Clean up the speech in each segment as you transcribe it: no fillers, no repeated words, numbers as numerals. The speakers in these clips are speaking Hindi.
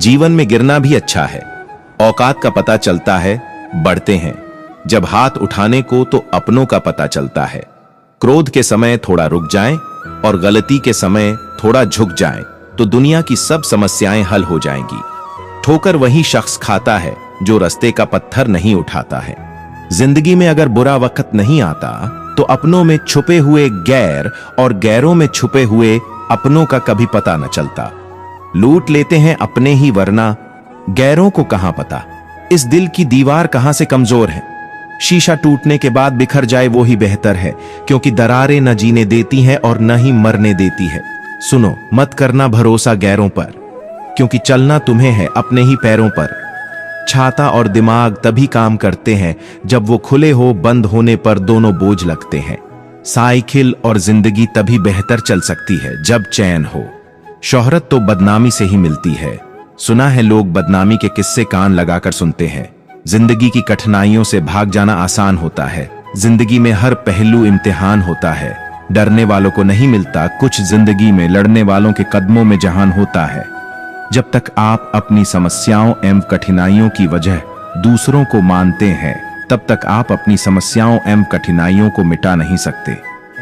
जीवन में गिरना भी अच्छा है। औकात का पता चलता है, बढ़ते हैं। जब हाथ उठाने को तो अपनों का पता चलता है। क्रोध के समय थोड़ा रुक जाएं और गलती के समय थोड़ा झुक जाएं तो दुनिया की सब समस्याएं हल हो जाएंगी। ठोकर वही शख्स खाता है जो रास्ते का पत्थर नहीं उठाता है। जिंदगी में अगर बुरा वक्त नहीं आता तो अपनों में छुपे हुए गैर और गैरों में छुपे हुए अपनों का कभी पता न चलता। लूट लेते हैं अपने ही, वरना गैरों को कहां पता इस दिल की दीवार कहां से कमजोर है। शीशा टूटने के बाद बिखर जाए वो ही बेहतर है, क्योंकि दरारें न जीने देती हैं और न ही मरने देती है। सुनो, मत करना भरोसा गैरों पर, क्योंकि चलना तुम्हें है अपने ही पैरों पर। छाता और दिमाग तभी काम करते हैं जब वो खुले हो, बंद होने पर दोनों बोझ लगते हैं। साइकिल और जिंदगी तभी बेहतर चल सकती है जब चैन हो। शोहरत तो बदनामी से ही मिलती है। सुना है लोग बदनामी के किस्से कान लगाकर सुनते हैं। जिंदगी की कठिनाइयों से भाग जाना आसान होता है। जिंदगी में हर पहलू इम्तिहान होता है। डरने वालों को नहीं मिलता कुछ, जिंदगी में लड़ने वालों के कदमों में जहान होता है। जब तक आप अपनी समस्याओं एवं कठिनाइयों की वजह दूसरों को मानते हैं, तब तक आप अपनी समस्याओं एवं कठिनाइयों को मिटा नहीं सकते।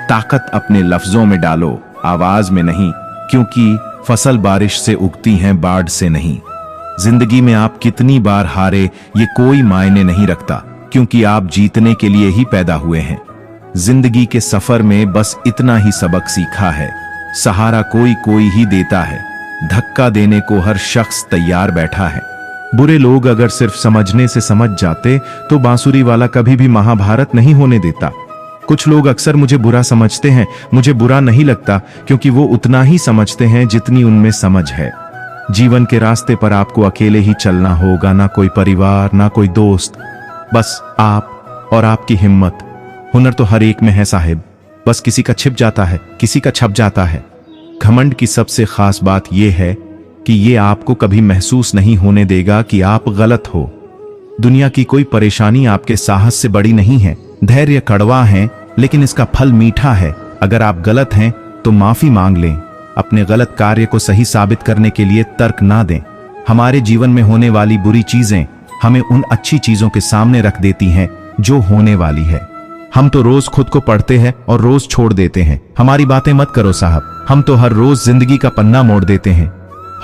ताकत अपने लफ्जों में डालो, आवाज में नहीं, क्योंकि फसल बारिश से उगती हैं, बाढ़ से नहीं। जिंदगी में आप कितनी बार हारे ये कोई मायने नहीं रखता, क्योंकि आप जीतने के लिए ही पैदा हुए हैं। जिंदगी के सफर में बस इतना ही सबक सीखा है, सहारा कोई कोई ही देता है, धक्का देने को हर शख्स तैयार बैठा है। बुरे लोग अगर सिर्फ समझने से समझ जाते तो बांसुरी वाला कभी भी महाभारत नहीं होने देता। कुछ लोग अक्सर मुझे बुरा समझते हैं, मुझे बुरा नहीं लगता, क्योंकि वो उतना ही समझते हैं जितनी उनमें समझ है। जीवन के रास्ते पर आपको अकेले ही चलना होगा, ना कोई परिवार, ना कोई दोस्त, बस आप और आपकी हिम्मत। हुनर तो हर एक में है साहिब, बस किसी का छिप जाता है, किसी का छप जाता है। घमंड की सबसे खास बात यह है कि ये आपको कभी महसूस नहीं होने देगा कि आप गलत हो। दुनिया की कोई परेशानी आपके साहस से बड़ी नहीं है। धैर्य कड़वा है, लेकिन इसका फल मीठा है। अगर आप गलत हैं तो माफी मांग लें। अपने गलत कार्य को सही साबित करने के लिए तर्क ना दें। हमारे जीवन में होने वाली बुरी चीजें हमें उन अच्छी चीजों के सामने रख देती हैं जो होने वाली है। हम तो रोज खुद को पढ़ते हैं और रोज छोड़ देते हैं। हमारी बातें मत करो साहब, हम तो हर रोज जिंदगी का पन्ना मोड़ देते हैं।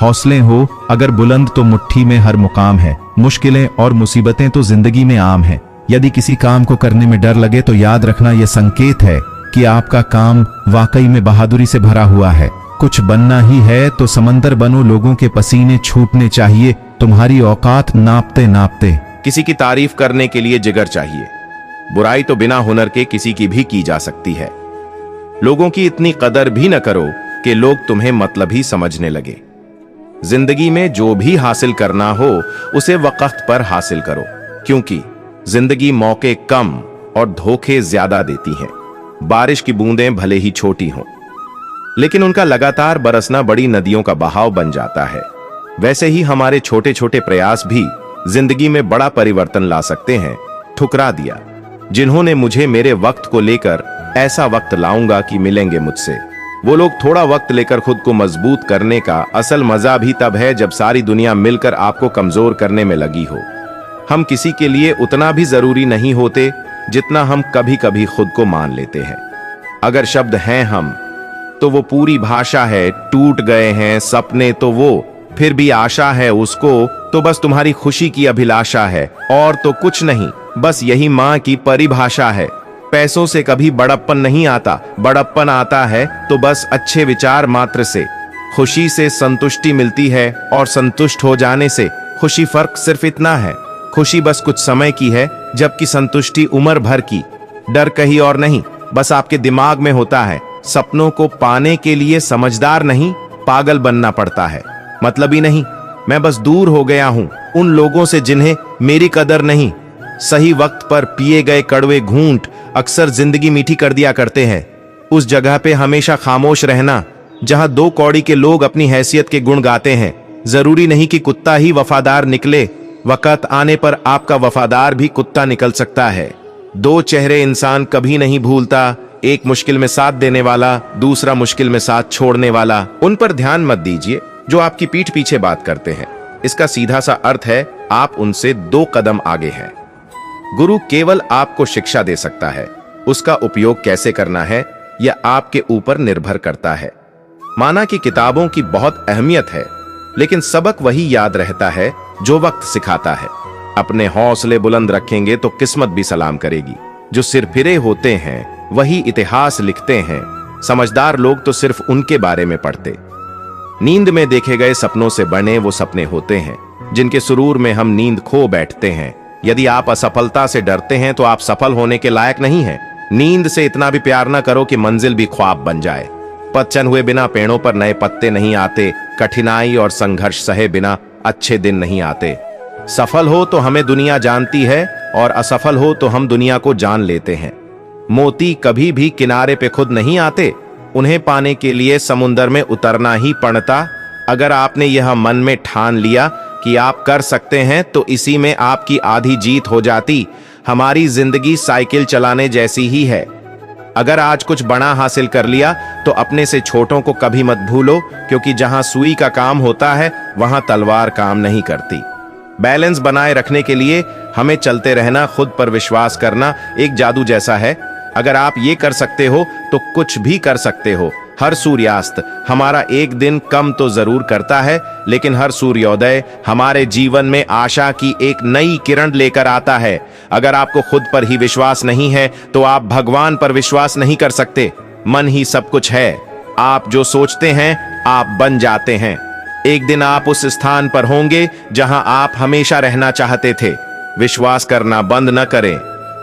हौसले हो अगर बुलंद तो मुट्ठी में हर मुकाम है। मुश्किलें और मुसीबतें तो जिंदगी में आम है। यदि किसी काम को करने में डर लगे तो याद रखना यह संकेत है कि आपका काम वाकई में बहादुरी से भरा हुआ है। कुछ बनना ही है तो समंदर बनो, लोगों के पसीने छूटने चाहिए तुम्हारी औकात नापते नापते। किसी की तारीफ करने के लिए जिगर चाहिए। बुराई तो बिना हुनर के किसी की भी की जा सकती है। लोगों की इतनी कदर भी न करो कि लोग तुम्हें मतलबी समझने लगे। जिंदगी में जो भी हासिल करना हो उसे वक्त पर हासिल करो, क्योंकि जिंदगी मौके कम और धोखे ज्यादा देती है। बारिश की बूंदें भले ही छोटी हों, लेकिन उनका लगातार बरसना बड़ी नदियों का बहाव बन जाता है। वैसे ही हमारे छोटे छोटे प्रयास भी जिंदगी में बड़ा परिवर्तन ला सकते हैं। ठुकरा दिया जिन्होंने मुझे मेरे वक्त को लेकर, ऐसा वक्त लाऊंगा कि मिलेंगे मुझसे। वो लोग थोड़ा वक्त लेकर खुद को मजबूत करने का असल मजा भी तब है जब सारी दुनिया मिलकर आपको कमजोर करने में लगी हो। हम किसी के लिए उतना भी जरूरी नहीं होते जितना हम कभी कभी खुद को मान लेते हैं। अगर शब्द हैं हम, तो वो पूरी भाषा है। टूट गए हैं सपने तो वो, फिर भी आशा है उसको, तो बस तुम्हारी खुशी की अभिलाषा है और तो कुछ नहीं। बस यही माँ की परिभाषा है। पैसों से कभी बड़प्पन नहीं आता, बड़प्पन आता है तो बस अच्छे विचार मात्र से। खुशी से संतुष्टि मिलती है और संतुष्ट हो जाने से खुशी। फर्क सिर्फ इतना है, खुशी बस कुछ समय की है, जबकि संतुष्टि उम्र भर की। डर कहीं और नहीं, बस आपके दिमाग में होता है। सपनों को पाने के लिए समझदार नहीं, पागल बनना पड़ता है। मतलब ही नहीं, मैं बस दूर हो गया हूं उन लोगों से जिन्हें मेरी कदर नहीं। सही वक्त पर पिए गए कड़वे घूंट अक्सर जिंदगी मीठी कर दिया करते हैं। उस जगह पे हमेशा खामोश रहना जहां दो कौड़ी के लोग अपनी हैसियत के गुण गाते हैं। जरूरी नहीं कि कुत्ता ही वफादार निकले, वक्त आने पर आपका वफादार भी कुत्ता निकल सकता है। दो चेहरे इंसान कभी नहीं भूलता, एक मुश्किल में साथ देने वाला, दूसरा मुश्किल में साथ छोड़ने वाला। उन पर ध्यान मत दीजिए जो आपकी पीठ पीछे बात करते हैं। इसका सीधा सा अर्थ है आप उनसे 2 कदम आगे हैं। गुरु केवल आपको शिक्षा दे सकता है, उसका उपयोग कैसे करना है यह आपके ऊपर निर्भर करता है। माना कि किताबों की बहुत अहमियत है, लेकिन सबक वही याद रहता है जो वक्त सिखाता है। अपने हौसले बुलंद रखेंगे तो किस्मत भी सलाम करेगी। जो सिरफिरे होते हैं वही इतिहास लिखते हैं, समझदार लोग तो सिर्फ उनके बारे में पढ़ते। नींद में देखे गए सपनों से बने वो सपने होते हैं जिनके सुरूर में हम नींद खो बैठते हैं। यदि आप असफलता से डरते हैं तो आप सफल होने के लायक नहीं हैं। नींद से इतना भी प्यार ना करो कि मंजिल भी ख्वाब बन जाए। पतझड़ हुए बिना पेड़ों पर नए पत्ते नहीं आते, कठिनाई और संघर्ष सहे बिना अच्छे दिन नहीं आते। सफल हो तो हमें दुनिया जानती है और असफल हो तो हम दुनिया को जान लेते हैं। मोती कभी भी किनारे पे खुद नहीं आते, उन्हें पाने के लिए समुद्र में उतरना ही पड़ता। अगर आपने यह मन में ठान लिया कि आप कर सकते हैं तो इसी में आपकी आधी जीत हो जाती। हमारी जिंदगी साइकिल चलाने जैसी ही है। अगर आज कुछ बड़ा हासिल कर लिया तो अपने से छोटों को कभी मत भूलो, क्योंकि जहां सुई का काम होता है वहां तलवार काम नहीं करती। बैलेंस बनाए रखने के लिए हमें चलते रहना, खुद पर विश्वास करना एक जादू जैसा है। अगर आप ये कर सकते हो तो कुछ भी कर सकते हो। हर सूर्यास्त हमारा एक दिन कम तो जरूर करता है, लेकिन हर सूर्योदय हमारे जीवन में आशा की एक नई किरण लेकर आता है। अगर आपको खुद पर ही विश्वास नहीं है तो आप भगवान पर विश्वास नहीं कर सकते। मन ही सब कुछ है। आप जो सोचते हैं आप बन जाते हैं। एक दिन आप उस स्थान पर होंगे जहां आप हमेशा रहना चाहते थे। विश्वास करना बंद न करें।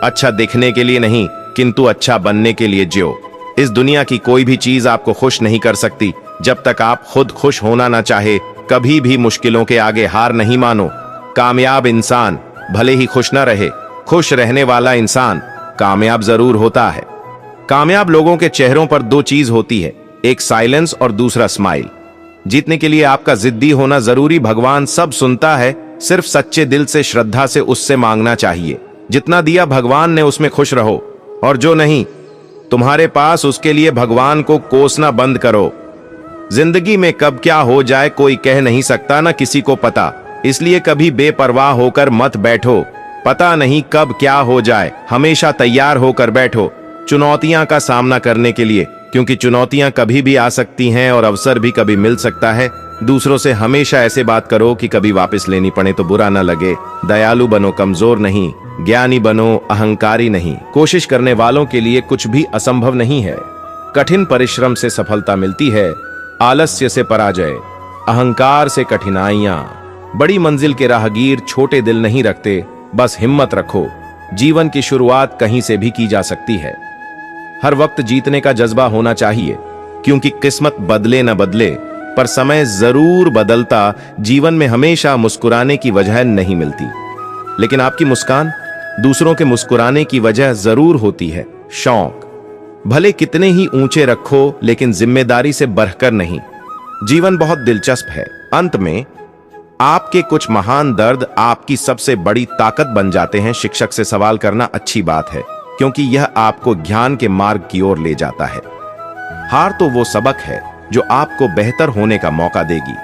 अच्छा दिखने के लिए नहीं, किंतु अच्छा बनने के लिए जियो। इस दुनिया की कोई भी चीज आपको खुश नहीं कर सकती जब तक आप खुद खुश होना ना चाहे। कभी भी मुश्किलों के आगे हार नहीं मानो। कामयाब इंसान भले ही खुश ना रहे, खुश रहने वाला इंसान कामयाब जरूर होता है। कामयाब लोगों के चेहरों पर 2 चीज होती है, एक साइलेंस और दूसरा स्माइल। जीतने के लिए आपका जिद्दी होना जरूरी। भगवान सब सुनता है, सिर्फ सच्चे दिल से श्रद्धा से उससे मांगना चाहिए। जितना दिया भगवान ने उसमें खुश रहो, और जो नहीं तुम्हारे पास उसके लिए भगवान को कोसना बंद करो। जिंदगी में कब क्या हो जाए कोई कह नहीं सकता, ना किसी को पता। इसलिए कभी बेपरवाह होकर मत बैठो। पता नहीं कब क्या हो जाए, हमेशा तैयार होकर बैठो चुनौतियां का सामना करने के लिए, क्योंकि चुनौतियां कभी भी आ सकती हैं और अवसर भी कभी मिल सकता है। दूसरों से हमेशा ऐसे बात करो कि कभी वापस लेनी पड़े तो बुरा ना लगे। दयालु बनो, कमजोर नहीं। ज्ञानी बनो, अहंकारी नहीं। कोशिश करने वालों के लिए कुछ भी असंभव नहीं है। कठिन परिश्रम से सफलता मिलती है, आलस्य से पराजय, अहंकार से कठिनाइयां। बड़ी मंजिल के राहगीर छोटे दिल नहीं रखते, बस हिम्मत रखो। जीवन की शुरुआत कहीं से भी की जा सकती है। हर वक्त जीतने का जज्बा होना चाहिए, क्योंकि किस्मत बदले न बदले पर समय जरूर बदलता। जीवन में हमेशा मुस्कुराने की वजह नहीं मिलती, लेकिन आपकी मुस्कान दूसरों के मुस्कुराने की वजह जरूर होती है। शौक भले कितने ही ऊंचे रखो, लेकिन जिम्मेदारी से बढ़कर नहीं। जीवन बहुत दिलचस्प है। अंत में आपके कुछ महान दर्द आपकी सबसे बड़ी ताकत बन जाते हैं। शिक्षक से सवाल करना अच्छी बात है, क्योंकि यह आपको ज्ञान के मार्ग की ओर ले जाता है। हार तो वो सबक है जो आपको बेहतर होने का मौका देगी।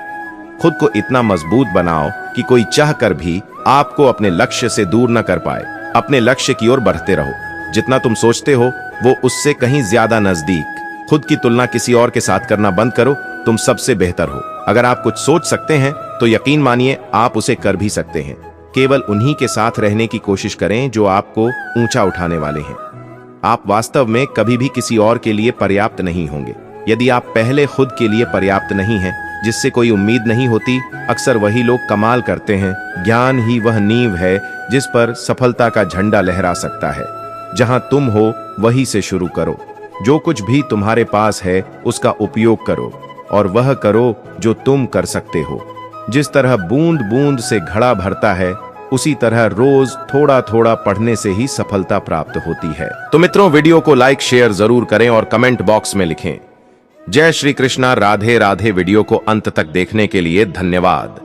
खुद को इतना मजबूत बनाओ कि कोई चाह कर भी आपको अपने लक्ष्य से दूर न कर पाए। अपने लक्ष्य की ओर बढ़ते रहो। जितना तुम सोचते हो वो उससे कहीं ज्यादा नजदीक। खुद की तुलना किसी और के साथ करना बंद करो। तुम सबसे बेहतर हो। अगर आप कुछ सोच सकते हैं तो यकीन मानिए आप उसे कर भी सकते हैं। केवल उन्हीं के साथ रहने की कोशिश करें जो आपको ऊंचा उठाने वाले हैं। आप वास्तव में कभी भी किसी और के लिए पर्याप्त नहीं होंगे। यदि आप पहले खुद के लिए पर्याप्त नहीं हैं, जिससे कोई उम्मीद नहीं होती, अक्सर वही लोग कमाल करते हैं। ज्ञान ही वह नींव है जिस पर सफलता का झंडा लहरा सकता है। जहां तुम हो वहीं से शुरू करो। जो कुछ भी तुम्हारे पास है उसका उपयोग करो, और वह करो जो तुम कर सकते हो। जिस तरह बूंद बूंद से घड़ा भरता है, उसी तरह रोज थोड़ा थोड़ा पढ़ने से ही सफलता प्राप्त होती है। तो मित्रों, वीडियो को लाइक शेयर जरूर करें और कमेंट बॉक्स में लिखें जय श्री कृष्णा, राधे राधे। वीडियो को अंत तक देखने के लिए धन्यवाद।